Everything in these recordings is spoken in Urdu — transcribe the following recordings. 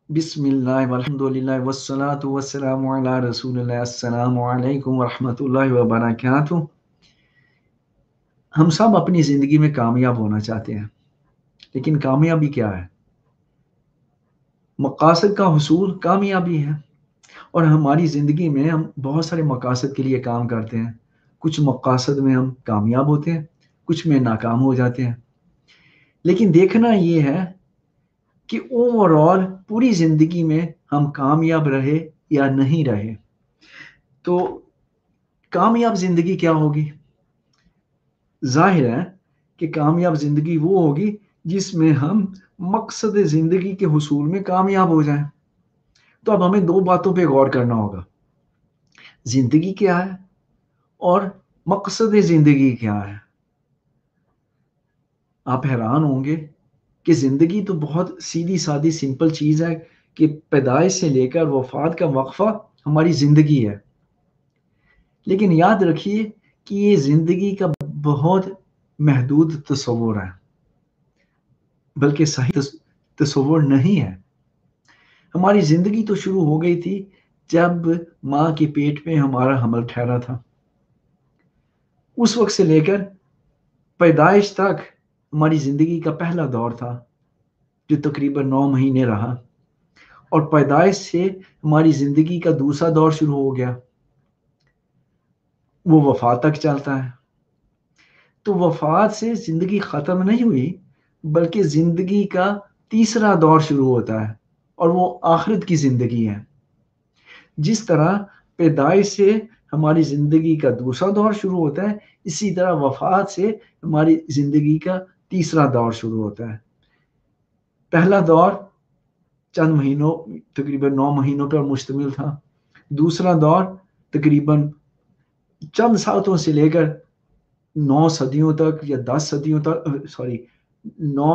بسم اللہ والحمد للہ والصلاة والسلام علی رسول اللہ. السلام علیکم ورحمۃ اللہ وبرکاتہ. ہم سب اپنی زندگی میں کامیاب ہونا چاہتے ہیں، لیکن کامیابی کیا ہے؟ مقاصد کا حصول کامیابی ہے. اور ہماری زندگی میں ہم بہت سارے مقاصد کے لیے کام کرتے ہیں. کچھ مقاصد میں ہم کامیاب ہوتے ہیں، کچھ میں ناکام ہو جاتے ہیں. لیکن دیکھنا یہ ہے کہ اوور آل پوری زندگی میں ہم کامیاب رہے یا نہیں رہے. تو کامیاب زندگی کیا ہوگی؟ ظاہر ہے کہ کامیاب زندگی وہ ہوگی جس میں ہم مقصد زندگی کے حصول میں کامیاب ہو جائیں. تو اب ہمیں دو باتوں پہ غور کرنا ہوگا: زندگی کیا ہے اور مقصد زندگی کیا ہے. آپ حیران ہوں گے کہ زندگی تو بہت سیدھی سادی سمپل چیز ہے کہ پیدائش سے لے کر وفات کا وقفہ ہماری زندگی ہے. لیکن یاد رکھیے کہ یہ زندگی کا بہت محدود تصور ہے، بلکہ صحیح تصور نہیں ہے. ہماری زندگی تو شروع ہو گئی تھی جب ماں کے پیٹ میں ہمارا حمل ٹھہرا تھا. اس وقت سے لے کر پیدائش تک ہماری زندگی کا پہلا دور تھا جو تقریباً 9 مہینے رہا، اور پیدائش سے ہماری زندگی کا دوسرا دور شروع ہو گیا، وہ وفات تک چلتا ہے. تو وفات سے زندگی ختم نہیں ہوئی، بلکہ زندگی کا تیسرا دور شروع ہوتا ہے، اور وہ آخرت کی زندگی ہے. جس طرح پیدائش سے ہماری زندگی کا دوسرا دور شروع ہوتا ہے، اسی طرح وفات سے ہماری زندگی کا تیسرا دور شروع ہوتا ہے. پہلا دور چند مہینوں، تقریباً 9 مہینوں پر مشتمل تھا. دوسرا دور تقریباً چند ساتوں سے لے کر 9 صدیوں تک یا 10 صدیوں تک 9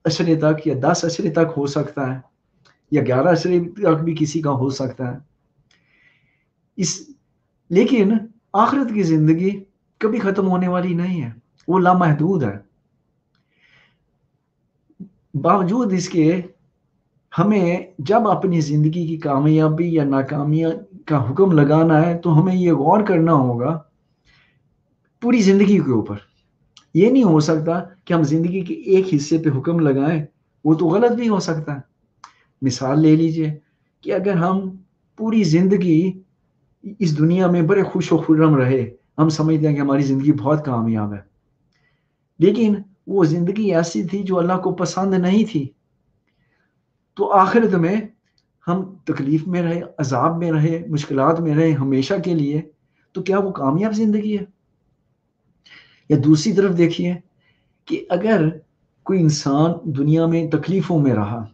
عشرے تک یا 10 عشرے تک ہو سکتا ہے، یا 11 عشرے تک بھی کسی کا ہو سکتا ہے. لیکن آخرت کی زندگی کبھی ختم ہونے والی نہیں ہے، وہ لامحدود ہے. باوجود اس کے ہمیں جب اپنی زندگی کی کامیابی یا ناکامی کا حکم لگانا ہے تو ہمیں یہ غور کرنا ہوگا پوری زندگی کے اوپر. یہ نہیں ہو سکتا کہ ہم زندگی کے ایک حصے پہ حکم لگائیں، وہ تو غلط بھی ہو سکتا ہے. مثال لے لیجئے کہ اگر ہم پوری زندگی اس دنیا میں بڑے خوش و خرم رہے، ہم سمجھتے ہیں کہ ہماری زندگی بہت کامیاب ہے، لیکن وہ زندگی ایسی تھی جو اللہ کو پسند نہیں تھی، تو آخرت میں ہم تکلیف میں رہے، عذاب میں رہے، مشکلات میں رہے ہمیشہ کے لیے، تو کیا وہ کامیاب زندگی ہے؟ یا دوسری طرف دیکھیے کہ اگر کوئی انسان دنیا میں تکلیفوں میں رہا،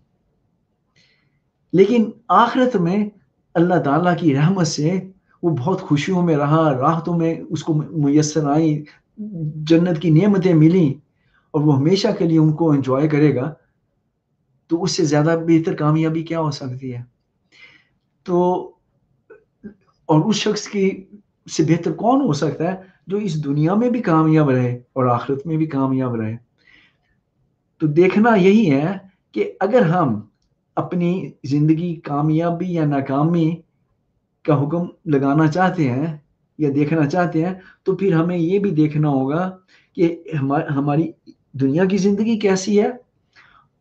لیکن آخرت میں اللہ تعالیٰ کی رحمت سے وہ بہت خوشیوں میں رہا، راحتوں میں اس کو میسر آئی، جنت کی نعمتیں ملیں، اور وہ ہمیشہ کے لیے ان کو انجوائے کرے گا، تو اس سے زیادہ بہتر کامیابی کیا ہو سکتی ہے؟ تو اور اس شخص کی سے بہتر کون ہو سکتا ہے جو اس دنیا میں بھی کامیاب رہے اور آخرت میں بھی کامیاب رہے؟ تو دیکھنا یہی ہے کہ اگر ہم اپنی زندگی کامیابی یا ناکامی کا حکم لگانا چاہتے ہیں یا دیکھنا چاہتے ہیں، تو پھر ہمیں یہ بھی دیکھنا ہوگا کہ ہماری دنیا کی زندگی کیسی ہے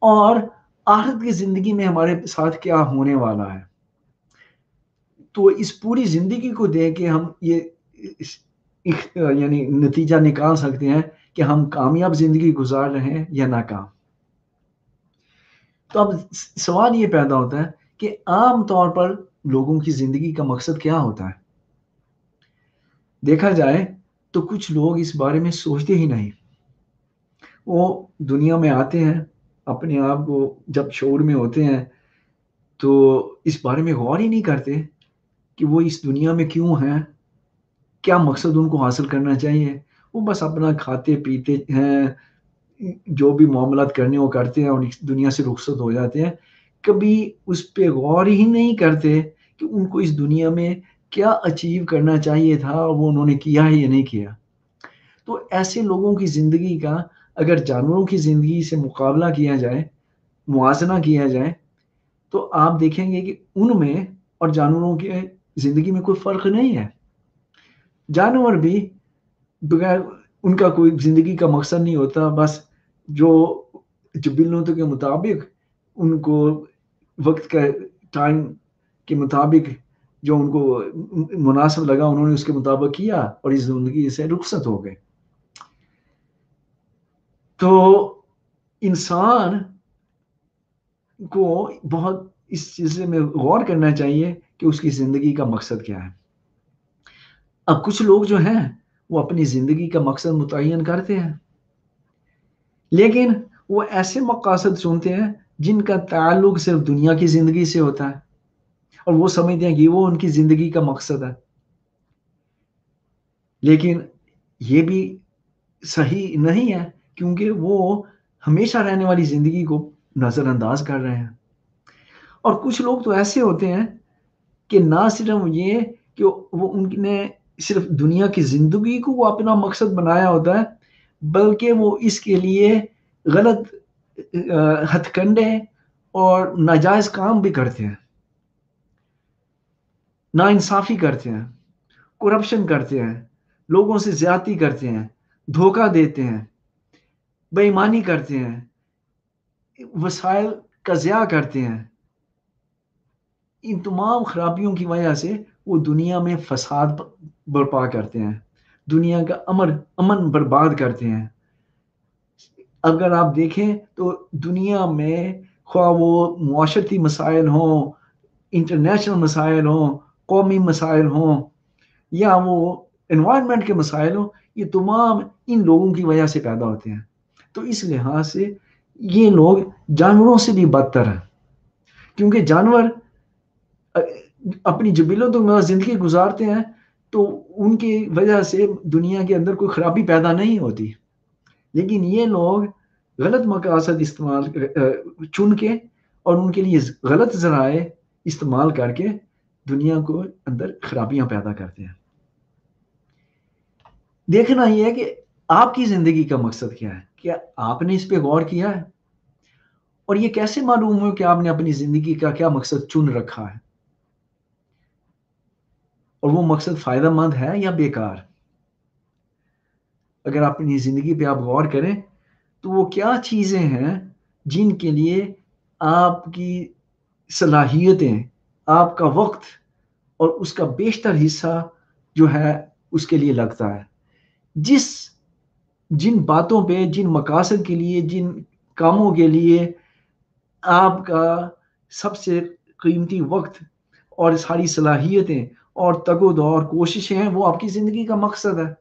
اور آخرت کی زندگی میں ہمارے ساتھ کیا ہونے والا ہے. تو اس پوری زندگی کو دیکھ کے ہم یہ یعنی نتیجہ نکال سکتے ہیں کہ ہم کامیاب زندگی گزار رہے ہیں یا ناکام. تو اب سوال یہ پیدا ہوتا ہے کہ عام طور پر لوگوں کی زندگی کا مقصد کیا ہوتا ہے؟ دیکھا جائے تو کچھ لوگ اس بارے میں سوچتے ہی نہیں. وہ دنیا میں آتے ہیں، اپنے آپ کو جب شعور میں ہوتے ہیں تو اس بارے میں غور ہی نہیں کرتے کہ وہ اس دنیا میں کیوں ہیں، کیا مقصد ان کو حاصل کرنا چاہیے. وہ بس اپنا کھاتے پیتے ہیں، جو بھی معاملات کرنے وہ کرتے ہیں اور اس دنیا سے رخصت ہو جاتے ہیں. کبھی اس پہ غور ہی نہیں کرتے کہ ان کو اس دنیا میں کیا اچیو کرنا چاہیے تھا اور وہ انہوں نے کیا ہے یا نہیں کیا. تو ایسے لوگوں کی زندگی کا اگر جانوروں کی زندگی سے مقابلہ کیا جائے، موازنہ کیا جائے، تو آپ دیکھیں گے کہ ان میں اور جانوروں کے زندگی میں کوئی فرق نہیں ہے. جانور بھی بغیر ان کا کوئی زندگی کا مقصد نہیں ہوتا، بس جو جبلتوں کے مطابق ان کو وقت کا ٹائم کے مطابق جو ان کو مناسب لگا انہوں نے اس کے مطابق کیا اور اس زندگی سے رخصت ہو گئے. تو انسان کو بہت اس سلسلے میں غور کرنا چاہیے کہ اس کی زندگی کا مقصد کیا ہے. اب کچھ لوگ جو ہیں وہ اپنی زندگی کا مقصد متعین کرتے ہیں، لیکن وہ ایسے مقاصد چنتے ہیں جن کا تعلق صرف دنیا کی زندگی سے ہوتا ہے، اور وہ سمجھتے ہیں کہ وہ ان کی زندگی کا مقصد ہے. لیکن یہ بھی صحیح نہیں ہے، کیونکہ وہ ہمیشہ رہنے والی زندگی کو نظر انداز کر رہے ہیں. اور کچھ لوگ تو ایسے ہوتے ہیں کہ نہ صرف یہ کہ وہ ان نے صرف دنیا کی زندگی کو وہ اپنا مقصد بنایا ہوتا ہے، بلکہ وہ اس کے لیے غلط ہتھ کنڈے اور ناجائز کام بھی کرتے ہیں، ناانصافی کرتے ہیں، کرپشن کرتے ہیں، لوگوں سے زیادتی کرتے ہیں، دھوکہ دیتے ہیں، بے ایمانی کرتے ہیں، وسائل کا ضیاع کرتے ہیں. ان تمام خرابیوں کی وجہ سے وہ دنیا میں فساد برپا کرتے ہیں، دنیا کا امن برباد کرتے ہیں. اگر آپ دیکھیں تو دنیا میں خواہ وہ معاشرتی مسائل ہوں، انٹرنیشنل مسائل ہوں، قومی مسائل ہوں، یا وہ انوائرمنٹ کے مسائل ہوں، یہ تمام ان لوگوں کی وجہ سے پیدا ہوتے ہیں. تو اس لحاظ سے یہ لوگ جانوروں سے بھی بدتر ہیں، کیونکہ جانور اپنی جبلتوں میں زندگی گزارتے ہیں تو ان کی وجہ سے دنیا کے اندر کوئی خرابی پیدا نہیں ہوتی. لیکن یہ لوگ غلط مقاصد چن کے اور ان کے لیے غلط ذرائع استعمال کر کے دنیا کو اندر خرابیاں پیدا کرتے ہیں. دیکھنا یہ ہے کہ آپ کی زندگی کا مقصد کیا ہے. کیا آپ نے اس پہ غور کیا ہے؟ اور یہ کیسے معلوم ہو کہ آپ نے اپنی زندگی کا کیا مقصد چن رکھا ہے، اور وہ مقصد فائدہ مند ہے یا بیکار؟ اگر آپ اپنی زندگی پہ آپ غور کریں تو وہ کیا چیزیں ہیں جن کے لیے آپ کی صلاحیتیں، آپ کا وقت اور اس کا بیشتر حصہ جو ہے اس کے لیے لگتا ہے. جن باتوں پہ، جن مقاصد کے لیے، جن کاموں کے لیے آپ کا سب سے قیمتی وقت اور ساری صلاحیتیں اور تگ و دو اور کوششیں ہیں، وہ آپ کی زندگی کا مقصد ہے.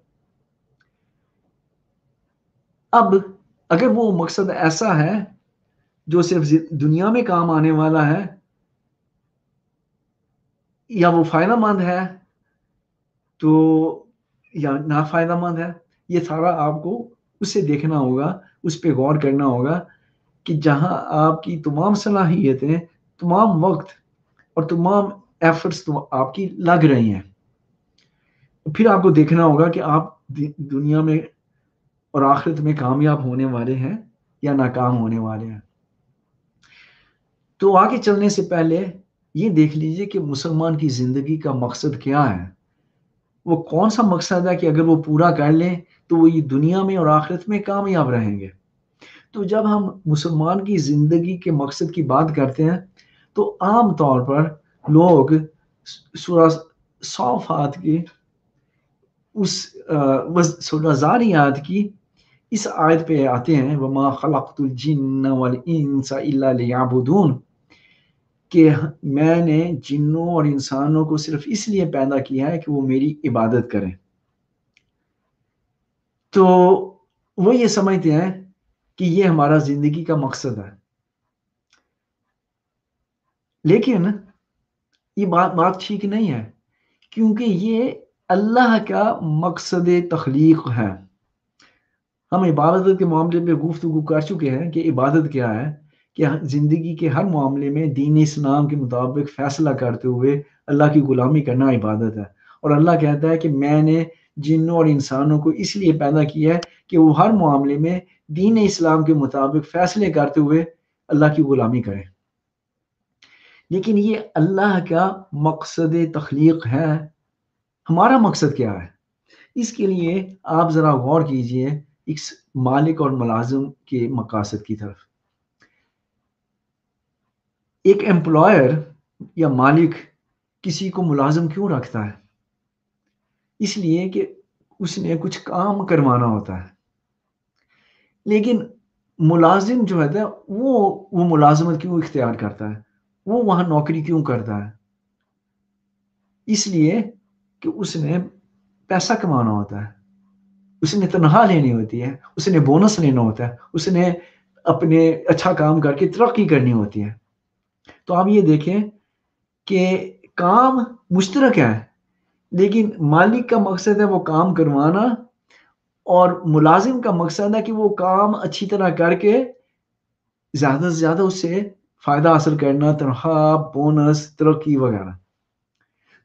اب اگر وہ مقصد ایسا ہے جو صرف دنیا میں کام آنے والا ہے یا وہ فائدہ مند ہے تو یا نافائدہ مند ہے، یہ سارا آپ کو اس سے دیکھنا ہوگا، اس پہ غور کرنا ہوگا کہ جہاں آپ کی تمام صلاحیتیں، تمام وقت اور تمام ایفرٹس آپ کی لگ رہی ہیں، پھر آپ کو دیکھنا ہوگا کہ آپ دنیا میں اور آخرت میں کامیاب ہونے والے ہیں یا ناکام ہونے والے ہیں. تو آگے چلنے سے پہلے یہ دیکھ لیجئے کہ مسلمان کی زندگی کا مقصد کیا ہے. وہ کون سا مقصد ہے کہ اگر وہ پورا کر لیں تو وہ یہ دنیا میں اور آخرت میں کامیاب رہیں گے. تو جب ہم مسلمان کی زندگی کے مقصد کی بات کرتے ہیں تو عام طور پر لوگ سورہ صافات کی سورہ زاریات کی اس آیت پہ آتے ہیں، وَمَا خَلَقْتُ الْجِنَّ وَالْإِنسَ إِلَّا لِيَعْبُدُونَ، کہ میں نے جنوں اور انسانوں کو صرف اس لیے پیدا کیا ہے کہ وہ میری عبادت کریں. تو وہ یہ سمجھتے ہیں کہ یہ ہمارا زندگی کا مقصد ہے. لیکن یہ بات ٹھیک نہیں ہے، کیونکہ یہ اللہ کا مقصد تخلیق ہے. ہم عبادت کے معاملے میں گفتگو کر چکے ہیں کہ عبادت کیا ہے، کہ زندگی کے ہر معاملے میں دین اسلام کے مطابق فیصلہ کرتے ہوئے اللہ کی غلامی کرنا عبادت ہے. اور اللہ کہتا ہے کہ میں نے جنوں اور انسانوں کو اس لیے پیدا کیا ہے کہ وہ ہر معاملے میں دین اسلام کے مطابق فیصلے کرتے ہوئے اللہ کی غلامی کریں. لیکن یہ اللہ کا مقصد تخلیق ہے. ہمارا مقصد کیا ہے؟ اس کے لیے آپ ذرا غور کیجئے اس مالک اور ملازم کے مقاصد کی طرف. ایک امپلائر یا مالک کسی کو ملازم کیوں رکھتا ہے؟ اس لیے کہ اس نے کچھ کام کروانا ہوتا ہے. لیکن ملازم جو ہے وہ ملازمت کیوں اختیار کرتا ہے؟ وہ وہاں نوکری کیوں کرتا ہے؟ اس لیے کہ اس نے پیسہ کمانا ہوتا ہے، اس نے تنخواہ لینی ہوتی ہے، اس نے بونس لینا ہوتا ہے، اس نے اپنے اچھا کام کر کے ترقی کرنی ہوتی ہے. تو آپ یہ دیکھیں کہ کام مشترک ہے، لیکن مالک کا مقصد ہے وہ کام کروانا، اور ملازم کا مقصد ہے کہ وہ کام اچھی طرح کر کے زیادہ سے زیادہ اس سے فائدہ حاصل کرنا، تنخواہ، بونس، ترقی وغیرہ.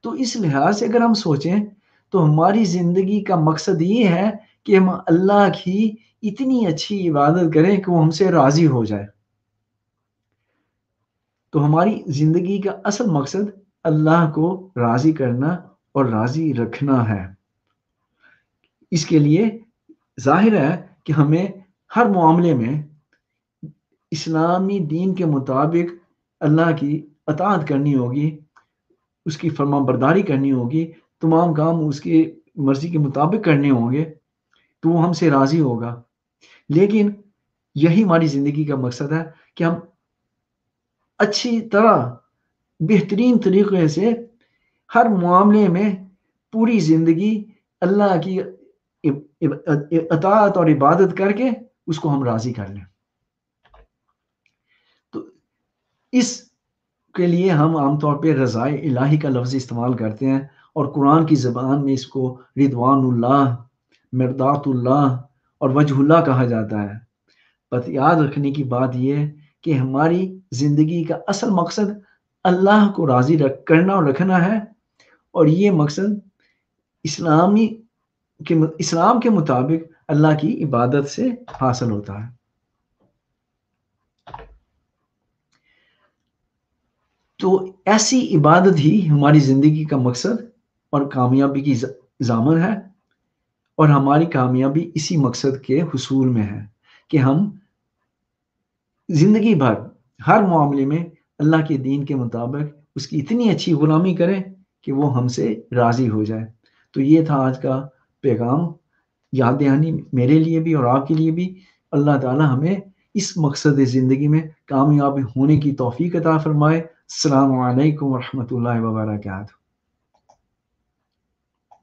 تو اس لحاظ سے اگر ہم سوچیں تو ہماری زندگی کا مقصد یہ ہے کہ ہم اللہ کی اتنی اچھی عبادت کریں کہ وہ ہم سے راضی ہو جائے. تو ہماری زندگی کا اصل مقصد اللہ کو راضی کرنا اور راضی رکھنا ہے. اس کے لیے ظاہر ہے کہ ہمیں ہر معاملے میں اسلامی دین کے مطابق اللہ کی اطاعت کرنی ہوگی، اس کی فرمان برداری کرنی ہوگی، تمام کام اس کی مرضی کے مطابق کرنے ہوں گے تو وہ ہم سے راضی ہوگا. لیکن یہی ہماری زندگی کا مقصد ہے کہ ہم اچھی طرح بہترین طریقے سے ہر معاملے میں پوری زندگی اللہ کی اطاعت اور عبادت کر کے اس کو ہم راضی کر لیں. تو اس کے لیے ہم عام طور پہ رضائے الہی کا لفظ استعمال کرتے ہیں، اور قرآن کی زبان میں اس کو رضوان اللہ، مرضات اللہ اور وجہ اللہ کہا جاتا ہے. بس یاد رکھنے کی بات یہ ہے کہ ہماری زندگی کا اصل مقصد اللہ کو راضی کرنا اور رکھنا ہے، اور یہ مقصد اسلام کے مطابق اللہ کی عبادت سے حاصل ہوتا ہے. تو ایسی عبادت ہی ہماری زندگی کا مقصد اور کامیابی کی ضامن ہے، اور ہماری کامیابی اسی مقصد کے حصول میں ہے کہ ہم زندگی بھر ہر معاملے میں اللہ کے دین کے مطابق اس کی اتنی اچھی غلامی کریں کہ وہ ہم سے راضی ہو جائے. تو یہ تھا آج کا پیغام، یاد دہانی میرے لیے بھی اور آپ کے لیے بھی. اللہ تعالی ہمیں اس مقصد زندگی میں کامیاب ہونے کی توفیق عطا فرمائے. السلام علیکم ورحمۃ اللہ وبرکاتہ.